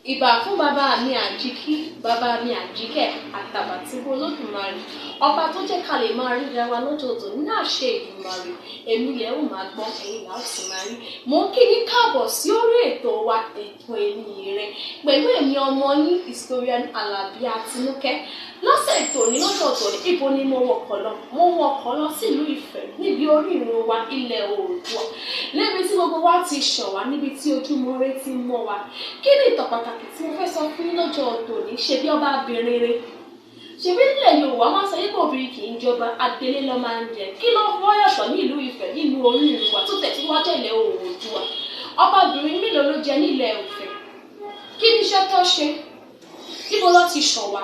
Ìbà fún bàbá mi Àjíkí, bàbá mi Àjíkẹ́, Àtàbàtúbú Olódùmarè. Ọba tó jẹ́ ká lè máa ríra wa lọ́jọ́jọ́ ní àṣẹ Èdùmàrè. Èmi lẹ̀ ó máa gbọ́, ẹ̀yin là ó sì máa rí. Mo ń kí yín káàbọ̀ sí orí ètò wa, ètò Ẹni Ire. Pẹ̀lú èmi ọmọ yín, Historian Alabi Atinúkẹ́. Lọ́sẹ̀ tòní lọ́sọ̀tọ̀ ní ibo ni mo wọkọ̀ lọ? Mo wọkọ̀ lọ sílùú Ifẹ̀ níbi orírun wa ilẹ̀ Oòduà. Níbi tí gbogbo wa ti ṣàn wá, níbi tí ojúmọ́ ire ti mọ́ wa. Kí ni ìtàn pàtàkì tí mo fẹ́ sọ fún yín lọ́jọ́ tòní? Ṣe bí ọba abìnrin rere. Ṣebí nílẹ̀ Yorùbá máa ń sọ yípo obìnrin kì í jọba, adélé ló máa ń jẹ. Kí ló wọ́ yàtọ̀ ní ìlú Ifẹ̀ nínú orírun wa tó tẹ̀ tí wọ́n jẹ́ ilẹ̀ Oòduà? Ọba obìnrin mélòó ló jẹ nílẹ̀ Ifẹ̀? Kí ni iṣẹ́ tó ṣe? Ibo ló ti ṣàn wá?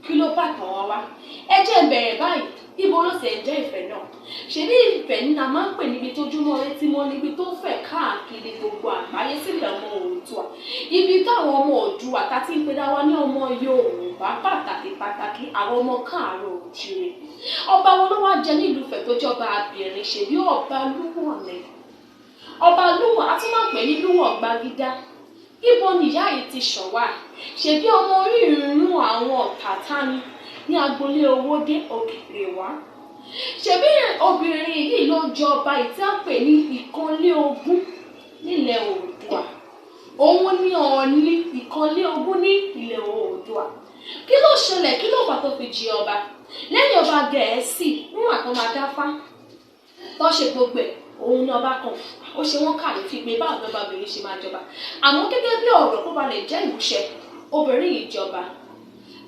Kí ló bá tàn wá wá? Ẹ jẹ́ n bẹ̀rẹ̀ báyìí. Ibo ló sì ń jẹ́ Ifẹ̀ náà? Ṣebí Ifẹ̀ ní a máa ń pè níbi tójúmọ́ ire tí mọ́, níbi tó fẹ̀ káàkiri gbogbo àgbáyé sílẹ̀ ọmọ Oòduà. Ibi táwọn ọmọ Oòduà ta ti ń pera wa ní ọmọ Yorùbá pàtàkì àwọn ọmọ káàárọ̀ oòjíire. Ọba wo ló wá jẹ nílùú Ifẹ̀ tó jọba abìnrin? Ṣebí ọba Lúwọ̀n ni. Ọba Lúwọ̀n a tún máa ń pè ní Lúwọ̀n Gbàgídá. Ibo ni ìyá yìí ti ṣàn wá? Ṣebí ọmọ orírun àwọn Ọ̀tàtà ni ní agboolé Owódé Òkèrè wá. Ṣebí obìnrin yìí ló jọba ìtí à ń pè ní Ìkànlé-Ogún nílẹ̀ Oòduà. Òun ni Ọọ̀ni Ìkànlé-Ogún ní ilẹ̀ Oòduà. Kí ló ṣẹlẹ̀? Kí ló fà tó fi jẹ ọba? Lẹ́yìn ọba Gẹ̀ẹ́sì níwọ̀n tó máa dáfá tó ṣe gbogbo ẹ̀, òun ni ọba kan. Ó ṣe wọ́n kàyéfì pé báwo lọ́ba obìnrin ṣe máa jọba. Àmọ́ gẹ́gẹ́ bí ọ̀rọ̀ kó ba lè jẹ́ ìmúṣẹ, obìnrin yìí jọba.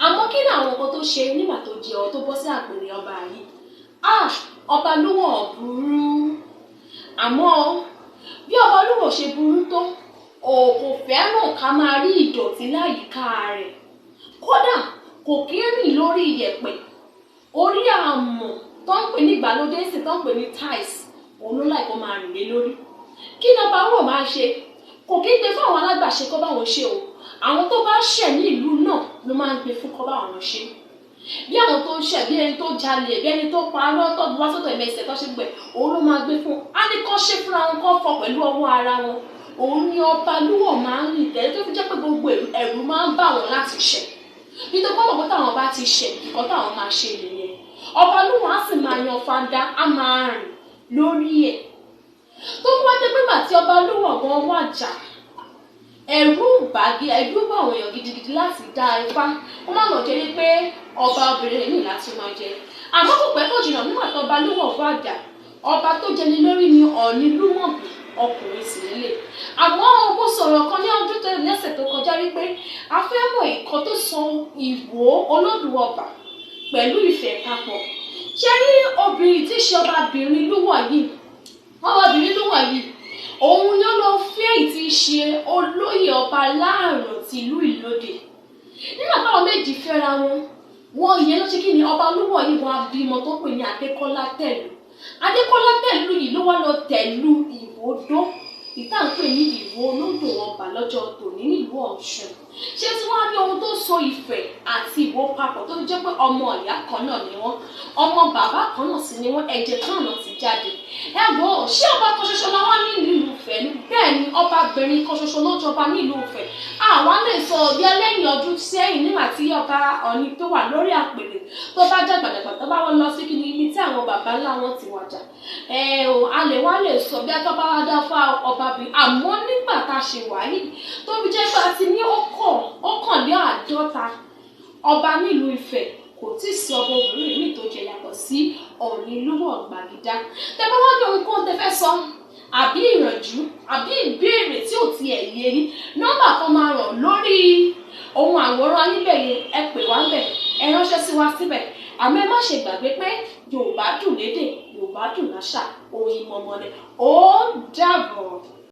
Àmọ́ kí ni àwọn nǹkan tó ṣe nígbà tó jẹ ọ tó bọ́ sí àpèrè ọba yìí? Ọba Lúwọ̀n burú. Àmọ́ bí ọba Lúwọ̀n ṣe burú tó, kò fẹ́ràn ká máa rí ìdọ̀tí láyìíká rẹ̀. Kódà kò kí ń rìn lórí iyẹ̀pẹ̀. Orí àmọ̀ tó ń pè ní ìgbàlódé sì tó ń pè ní tiles, òun ló láì kó máa rìn lé lórí. Kí ni ọba Lúwọ̀n máa ṣe? Kò kí ń gbé fún àwọn alágbàṣe kó bá wọn ṣe o. Àwọn tó bá ṣẹ̀ ní ìlú náà ló máa ń gbé fún kó bá wọn ṣe. Bí àwọn tó ń ṣẹ̀, bí ẹni tó jalè, bí ẹni tó parọ́, tó bu wá sọ́dọ̀ ẹ̀mẹ́sẹ̀ tó ṣe gbẹ̀, òun ló máa gbé fún. Á ní kó ṣe fúnra wọn, kó fọ pẹ̀lú ọwọ́ ara wọn. Òun ni ọba Lúwọ̀n máa ń rìn tẹ́lẹ̀ tó fi jẹ́ pé gbogbo ẹ̀rù máa ń bà wọ́n láti ṣẹ̀. Nítorí pé ọ̀pọ̀ táwọn bá ti ṣẹ̀, nǹkan táwọn máa ṣe nìyẹn. Ọba Lúwọ̀n á sì máa yan fada, á máa rìn lórí ẹ̀. Tó wá dé pé màtí ọba Lúwọ̀n gan wàjà, ẹ̀rù bá àwọn èèyàn gidigidi láti dá ipá. Ó má lọ jẹ́ wípé ọba obìnrin ní láti máa jẹ. Àmọ́ kò pẹ́ kò jìnnà nígbà tó ọba Lúwọ̀n wàjà, ọba tó jẹni lórí ni Ọọ̀ni Lúwọ̀nbí, ọkùnrin sì lélẹ̀. Àmọ́ mo sọ̀rọ̀ kan ní ọdún tó lẹ́sẹ̀ tó kọjá wípé a fẹ́ mọ̀ nǹkan tó so Ìwó Olódùọba pẹ̀lú Ifẹ̀ papọ̀. Ṣé rí obìnrin tí ṣe ọbabìnrin Lúwọ̀n yìí? Ọbabìnrin Lúwọ̀n yìí, òun ló lọ fẹ́ ìtì ṣe olóyè ọba láàrùn tìlú Ìlódé. Nígbà táwọn méjì fẹ́ra wọn ìyẹn ló ṣe kí ni ọba Lúwọ̀n yìí wọ́n á bímọ tó pè ní Adékọ́lá Tẹ̀lú. Adékọ́lá Tẹ̀lú yìí ló wá lọ tẹ̀lú Ìwòdó, ìta ń pè ní Ìwó Olódùọba lọ́jọ́ tòní nílùú Ọ̀ṣun. Ṣé tí wọ́n á rí ohun tó so Ifẹ̀ àti Ìwó papọ̀ tó jẹ́ pé ọmọ ìyá kan náà ni wọ́n, ọmọ bàbá kan náà sì ni wọ́n, ẹ̀jẹ̀ kan náà ti jáde. Ṣé ọba kan ṣoṣo la wá nílùú Ifẹ̀ ni? Bẹ́ẹ̀ ni ọbabìnrin kan ṣoṣo ló jọba nílùú Ifẹ̀. Àwa lè sọ bí ẹlẹ́yìn ọdún sẹ́yìn nígbà tí ọba Ọọ̀ni tó wà lórí àpèrè tó bá dàgbàdàgbà tó bá wọn lọ sí kí ni ibi tí àwọn bàbá ńlá wọn ti wàjà. A lè sọ bí ẹtọ́ bá wá dá fún ọbabìnrin. Àmọ́ nígbà tá a ṣe wáyé tó fi jẹ́ pé a ti ní ọ̀kànléàádọ́ta ọba nílùú Ifẹ̀, kò tí ì sí ọba obìnrin mi tó jẹ yàtọ̀ sí Ọọ̀ni Lúwọ̀n Gbàgídá. Tẹ́bá wá ní ohunkóhun tẹ́ fẹ́ sọ, àbí ìrànjú, àbí ìbéèrè tí ò tiẹ̀ yé yín, nọ́mbà kan máa ràn lórí ohun àwòrán ayébẹ̀yẹ, ẹ pè wá bẹ̀, ẹ ránṣẹ́ sí wa síbẹ̀. Àmọ́ ẹ má ṣe gbàgbé pé Yorùbá dùn lédè, Yorùbá dùn láṣà, oyin mọ̀mọ́ ni. Ó dàbọ̀.